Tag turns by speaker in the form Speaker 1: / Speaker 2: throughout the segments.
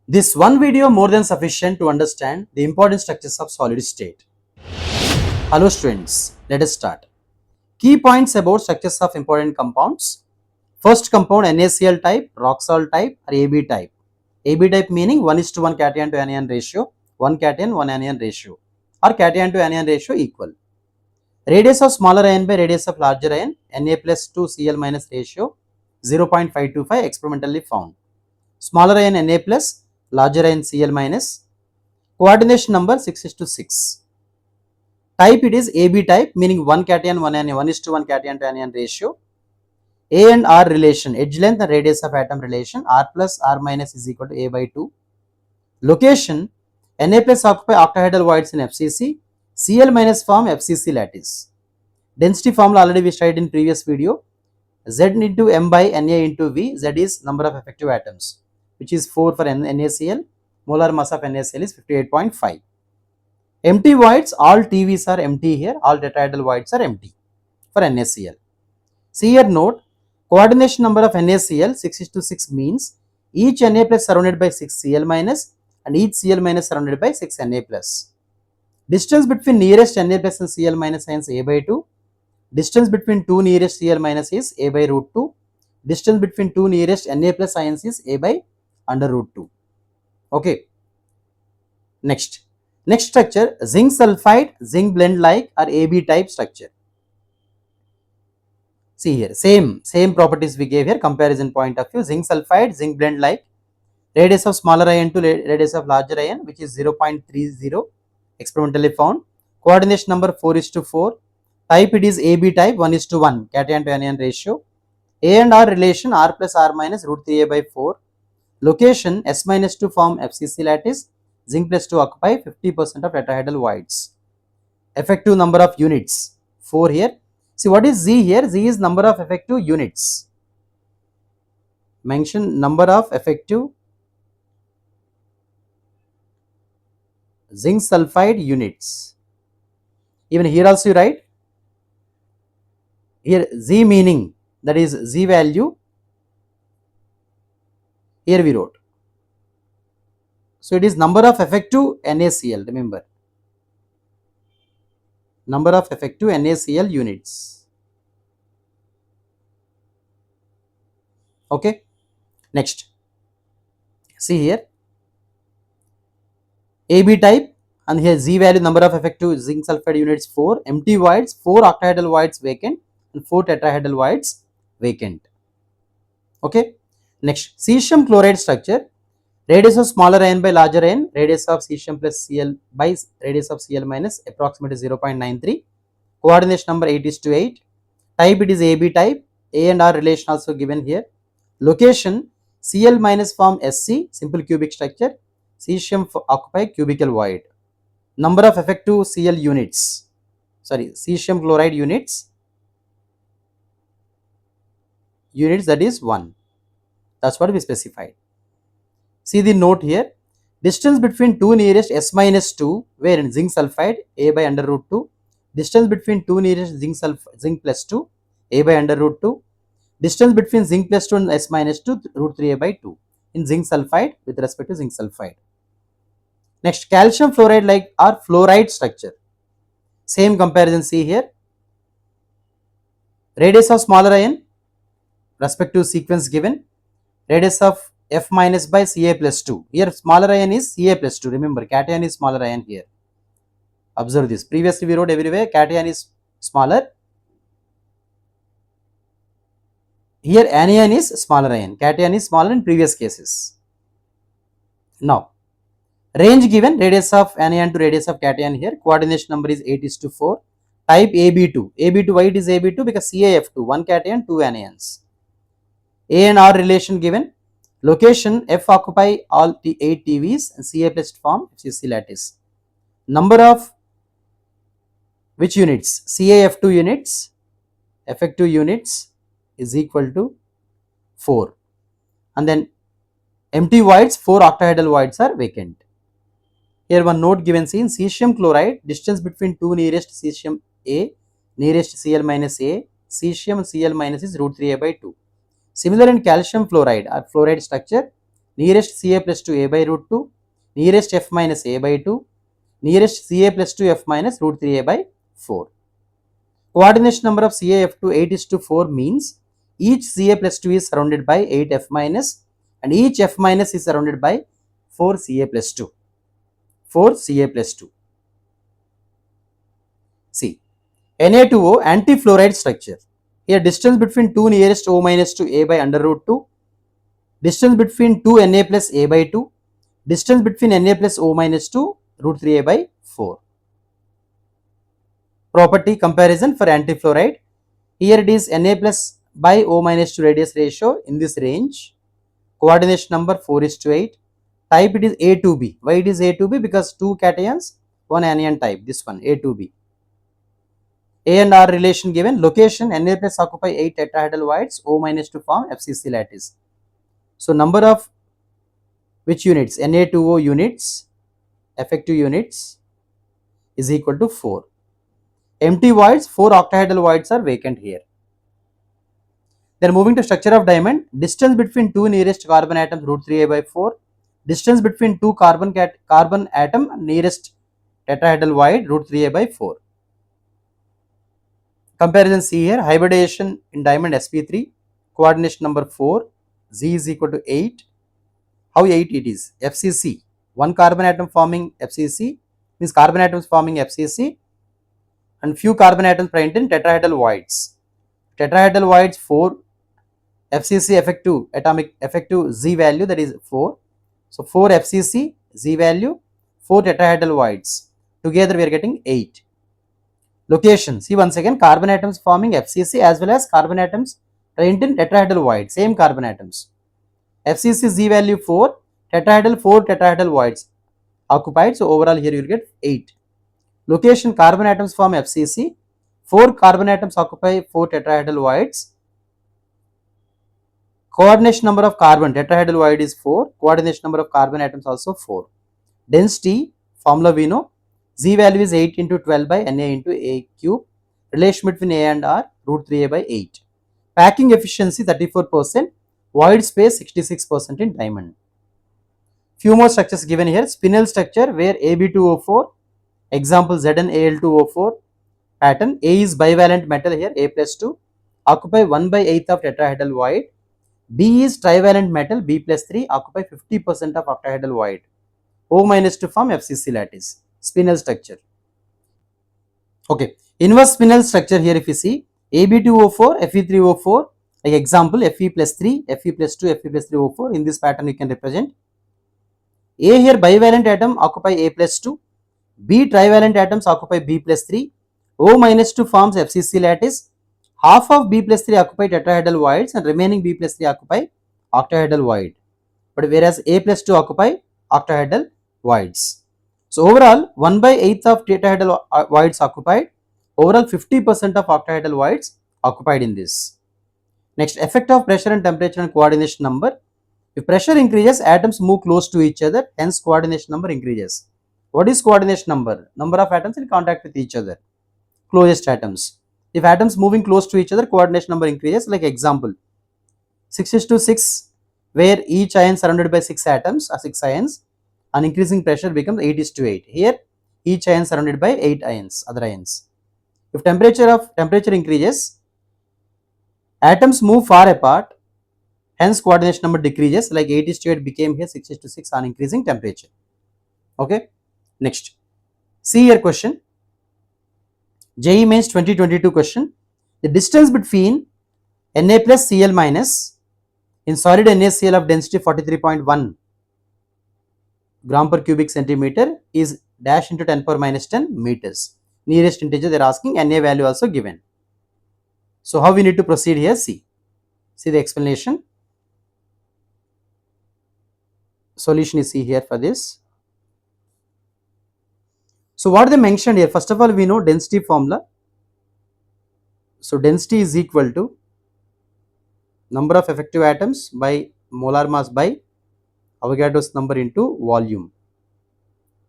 Speaker 1: This one video more than sufficient to understand the important structures of solid state. Hello students, let us start. Key points about structures of important compounds. First compound NaCl type, rock salt type or AB type. AB type meaning 1:1 cation to anion ratio, 1 cation 1 anion ratio or cation to anion ratio equal. Radius of smaller ion by radius of larger ion, Na plus to Cl minus ratio 0.525 experimentally found. Smaller ion Na plus, larger ion Cl minus. Coordination number 6:6. Type it is AB type meaning 1 cation 1 anion, 1:1 cation to anion ratio. A and R relation, edge length and radius of atom relation, R plus R minus is equal to A by 2. Location, Na plus occupy octahedral voids in FCC, Cl minus form FCC lattice. Density formula already we studied in previous video. Z into M by Na into V, Z is number of effective atoms, which is 4 for NaCl, molar mass of NaCl is 58.5. Empty voids, all TVs are empty here, all tetrahedral voids are empty for NaCl. See here note, coordination number of NaCl 6:6 means each Na plus surrounded by 6 Cl minus and each Cl minus surrounded by 6 Na plus. Distance between nearest Na plus and Cl minus ions A by 2. Distance between two nearest Cl minus is A by root 2. Distance between two nearest Na plus ions is A by under root 2. Okay. Next structure, zinc sulfide, zinc blend like or AB type structure. See here, same properties we gave here, comparison point of view. Zinc sulfide, zinc blend like, radius of smaller ion to radius of larger ion, which is 0.30 experimentally found. Coordination number 4:4. Type it is AB type 1:1 cation to anion ratio. A and R relation, R plus R minus root 3A by 4. Location, S minus 2 form FCC lattice, zinc plus 2 occupy 50% of tetrahedral voids. Effective number of units, 4 here. See what is Z here? Z is number of effective units. Mention number of effective zinc sulfide units. Even here also you write. Here Z meaning, that is Z value. Here we wrote. So it is number of effective NaCl, remember. Number of effective NaCl units. Okay. Next. See here. AB type and here Z value, number of effective zinc sulfide units 4. Empty voids, 4 octahedral voids vacant and 4 tetrahedral voids vacant. Okay. Next. Cesium chloride structure. Radius of smaller ion by larger ion, radius of cesium plus Cl by radius of Cl minus approximately 0.93. Coordination number 8:8. Type it is AB type. A and R relation also given here. Location, Cl minus form Sc, simple cubic structure. Cesium occupy cubical void. Number of effective Cl units, sorry, cesium chloride units that is 1. That's what we specified. See the note here. Distance between two nearest S minus 2, where in zinc sulfide, A by under root 2. Distance between two nearest zinc plus 2, A by under root 2. Distance between zinc plus 2 and S minus 2, root 3A by 2. In zinc sulfide with respect to zinc sulfide. Next, calcium fluoride like or fluoride structure. Same comparison see here. Radius of smaller ion, respective sequence given. Radius of F minus by Ca plus 2. Here smaller ion is Ca plus 2. Remember, cation is smaller ion here. Observe this. Previously we wrote everywhere cation is smaller. Here anion is smaller ion. Cation is smaller in previous cases. Now, range given, radius of anion to radius of cation here. Coordination number is 8:4. Type AB2. AB2, why it is AB2? Because CaF2, 1 cation, 2 anions. A and R relation given. Location, F occupy all 8 TVs and Ca plus form FCC lattice. Number of which units? CaF2 units, effective units is equal to 4. And then empty voids, 4 octahedral voids are vacant. Here one note given, see in cesium chloride, distance between two nearest cesium A, nearest Cl minus A, cesium Cl minus is root 3A by 2. Similar in calcium fluoride or fluoride structure, nearest Ca plus 2 a by root 2, nearest f minus a by 2, nearest Ca plus 2 f minus root 3 a by 4. Coordination number of CaF2 8 is to 4 means each Ca plus 2 is surrounded by 8 f minus and each f minus is surrounded by 4 Ca plus 2. 4 Ca plus 2. See, Na2O anti-fluoride structure. Here distance between 2 nearest O minus to A by under root 2, distance between 2 Na plus A by 2, distance between Na plus O minus 2 root 3 A by 4. Property comparison for anti-fluoride. Here it is Na plus by O minus 2 radius ratio in this range. Coordination number 4 is to 8. Type it is A to B. Why it is A to B? Because 2 cations, 1 anion type. This one A to B. A and R relation given. Location Na plus occupy 8 tetrahedral voids, O minus to form FCC lattice. So number of which units? Na2O units, effective units is equal to 4. Empty voids, 4 octahedral voids are vacant here. Then moving to structure of diamond, distance between 2 nearest carbon atoms root 3a by 4, distance between 2 carbon atom nearest tetrahedral void root 3a by 4. Comparison C here, hybridization in diamond sp3, coordination number 4, Z is equal to 8. How 8 it is? FCC, one carbon atom forming FCC means carbon atoms forming FCC and few carbon atoms present in tetrahedral voids. Tetrahedral voids 4, FCC effective Z value, that is 4. So 4 FCC Z value, 4 tetrahedral voids. Together we are getting 8. Location, see once again, carbon atoms forming FCC as well as carbon atoms present in tetrahedral void, same carbon atoms. FCC Z value 4, 4 tetrahedral voids occupied. So overall here you will get 8. Location, carbon atoms form FCC, 4 carbon atoms occupy 4 tetrahedral voids. Coordination number of carbon tetrahedral void is 4. Coordination number of carbon atoms also 4. Density, formula we know, Z value is 8 into 12 by Na into A cube. Relation between A and R, root 3A by 8. Packing efficiency 34%. Void space 66% in diamond. Few more structures given here. Spinel structure where Ab2O4, example ZnAl2O4 pattern. A is bivalent metal here, A plus 2, occupy 1 by 8th of tetrahedral void. B is trivalent metal, B plus 3, occupy 50% of octahedral void. O minus to form FCC lattice. Spinel structure. Okay, inverse spinel structure here if you see, Ab2O4, Fe3O4, like example Fe plus 3, Fe plus 2, Fe plus 3 O4. In this pattern you can represent. A here bivalent atom occupy A plus 2, B trivalent atoms occupy B plus 3, O minus 2 forms FCC lattice, half of B plus 3 occupy tetrahedral voids and remaining B plus 3 occupy octahedral void. But whereas A plus 2 occupy octahedral voids. So overall 1 by 8th of tetrahedral voids occupied, overall 50% of octahedral voids occupied in this. Next, effect of pressure and temperature and coordination number. If pressure increases, atoms move close to each other, hence coordination number increases. What is coordination number? Number of atoms in contact with each other, closest atoms. If atoms moving close to each other, coordination number increases. Like example, 6:6, where each ion surrounded by 6 atoms or 6 ions, on increasing pressure becomes 8:8. Here, each ion surrounded by 8 ions, other ions. If temperature increases, atoms move far apart, hence coordination number decreases, like 8:8 became here 6:6 on increasing temperature. Okay, next, see your question. JEE Mains 2022 question. The distance between Na plus Cl minus in solid NaCl of density 43.1 gram per cubic centimeter is dash into 10 power minus 10 meters. Nearest integer they are asking, Na value also given. So how we need to proceed here? See the explanation. Solution is see here for this. So what they mentioned here, first of all we know density formula. So density is equal to number of effective atoms by molar mass by Avogadro's number into volume.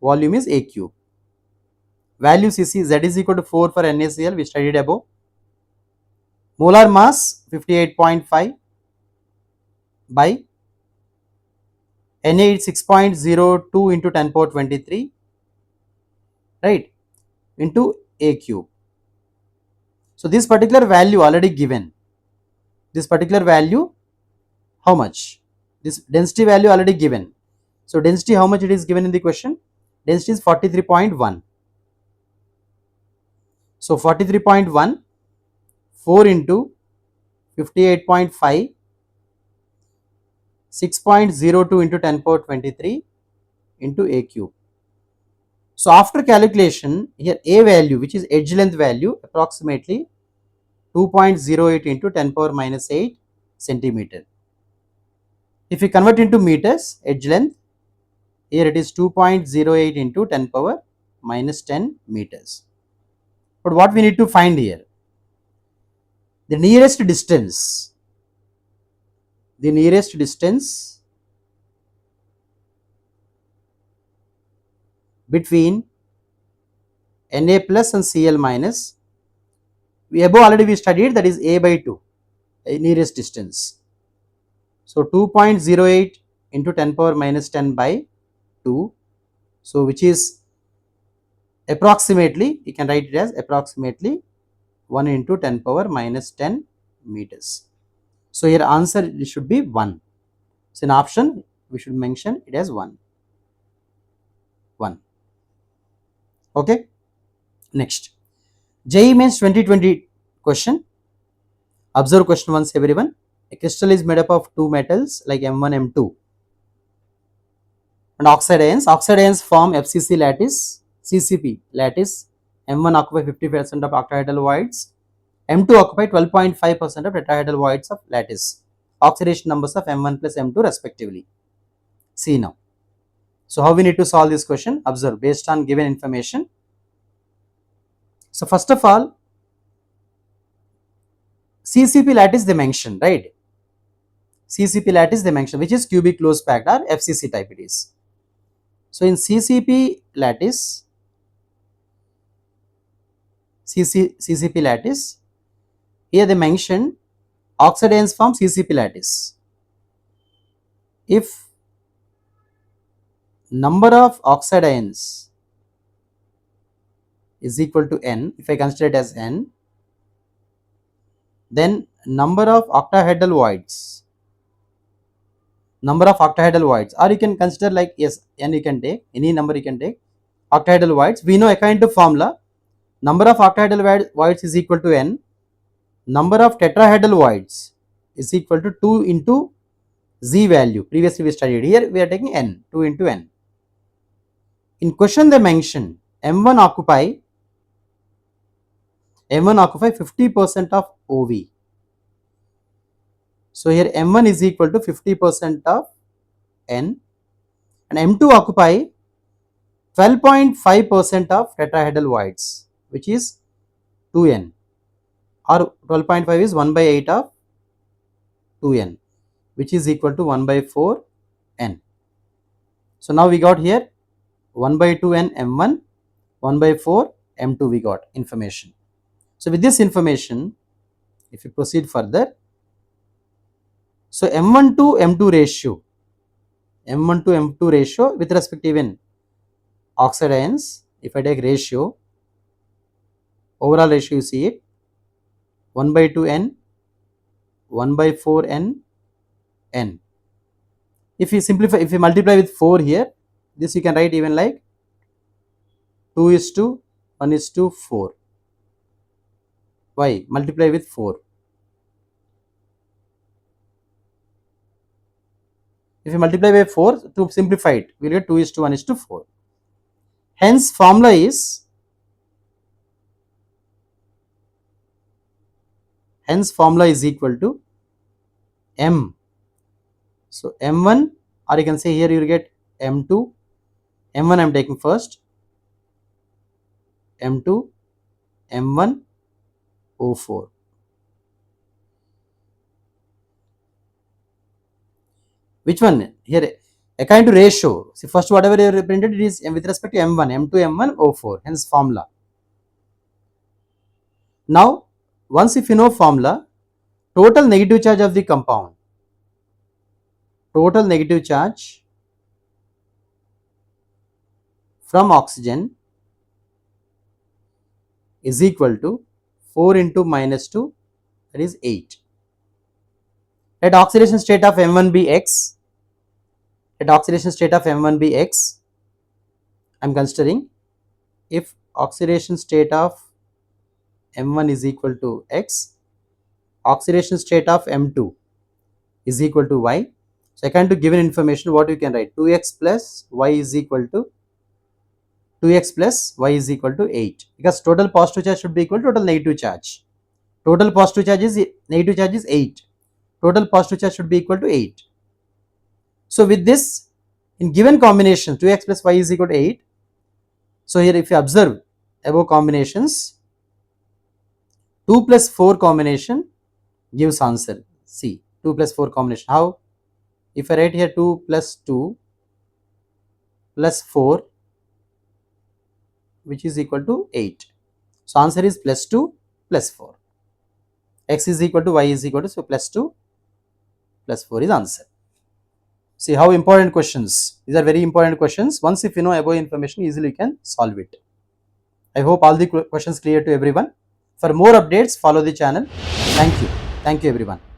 Speaker 1: Volume is A cube. Values you see, Z is equal to 4 for NaCl, we studied above. Molar mass 58.5 by Na is 6.02 into 10 power 23, right, into A cube. So this particular value already given. This particular value, how much? This density value already given. So density, how much it is given in the question? Density is 43.1. So 43.1, 4 into 58.5, 6.02 into 10 power 23 into A cube. So after calculation, here A value, which is edge length value, approximately 2.08 into 10 power minus 8 centimeter. If we convert into meters, edge length, here it is 2.08 into 10 power minus 10 meters. But what we need to find here? The nearest distance. The nearest distance between Na plus and Cl minus. Above already we studied, that is A by 2, nearest distance. So 2.08 into 10 power minus 10 by 2. So which is approximately, you can write it as approximately 1 into 10 power minus 10 meters. So here answer should be 1. So in option we should mention it as 1. Okay. Next, JEE Mains 2020 question. Observe question once everyone. A crystal is made up of two metals like M1, M2 and oxide ions. Oxide ions form FCC lattice, CCP lattice. M1 occupy 50% of octahedral voids. M2 occupy 12.5% of tetrahedral voids of lattice. Oxidation numbers of M1 plus M2 respectively. See now. So how we need to solve this question? Observe based on given information. So first of all, CCP lattice they mentioned, right? CCP lattice they mentioned, which is cubic closed packed or FCC type it is. So in CCP lattice, CCP lattice, here they mentioned oxide ions form CCP lattice. If number of oxide ions is equal to n, if I consider it as n, then number of octahedral voids, or you can consider like, yes, n you can take, any number you can take, octahedral voids. We know according to formula, number of octahedral voids is equal to n, number of tetrahedral voids is equal to 2 into z value. Previously we studied, here we are taking n, 2 into n. In question they mention M1 occupy 50% of OV. So here M1 is equal to 50% of n and M2 occupy 12.5% of tetrahedral voids, which is 2n, or 12.5 is 1 by 8 of 2n, which is equal to 1 by 4 n. So now we got here 1 by 2 n M1, 1 by 4 M2 we got information. So with this information, if you proceed further, so M1 to M2 ratio, with respect to even oxide ions, if I take ratio, overall ratio you see it, 1 by 2 n, 1 by 4 n, n. If you simplify, if you multiply with 4 here, this you can write even like 2 is to 1 is to 4. Why? Multiply with 4. If you multiply by 4, to simplify it, we will get 2 is to 1 is to 4. Hence, formula is equal to M. So, M1, or you can say here you will get M2. M1 I am taking first, M2, M1, O4. Which one? Here, according to ratio, see first whatever you have printed, it is with respect to M1, M2, M1, O4, hence formula. Now, once if you know formula, total negative charge of the compound, total negative charge from oxygen is equal to 4 into minus 2, that is 8. Let oxidation state of M1 be X. Let oxidation state of M1 be X. I am considering if oxidation state of M1 is equal to X, oxidation state of M2 is equal to Y. So, according to given information, what you can write? 2x plus y is equal to 2x plus y is equal to 8, because total positive charge should be equal to total negative charge. Total positive charge is negative charge is 8. Total positive charge should be equal to 8. So, with this, in given combination 2x plus y is equal to 8. So, here if you observe above combinations, 2 plus 4 combination gives answer. See, 2 plus 4 combination. How? If I write here 2 plus 2 plus 4, which is equal to 8. So, answer is plus 2 plus 4. X is equal to y is equal to, so plus 2 plus 4 is answer. See how important questions. These are very important questions. Once if you know above information, easily you can solve it. I hope all the questions clear to everyone. For more updates, follow the channel. Thank you. Thank you everyone.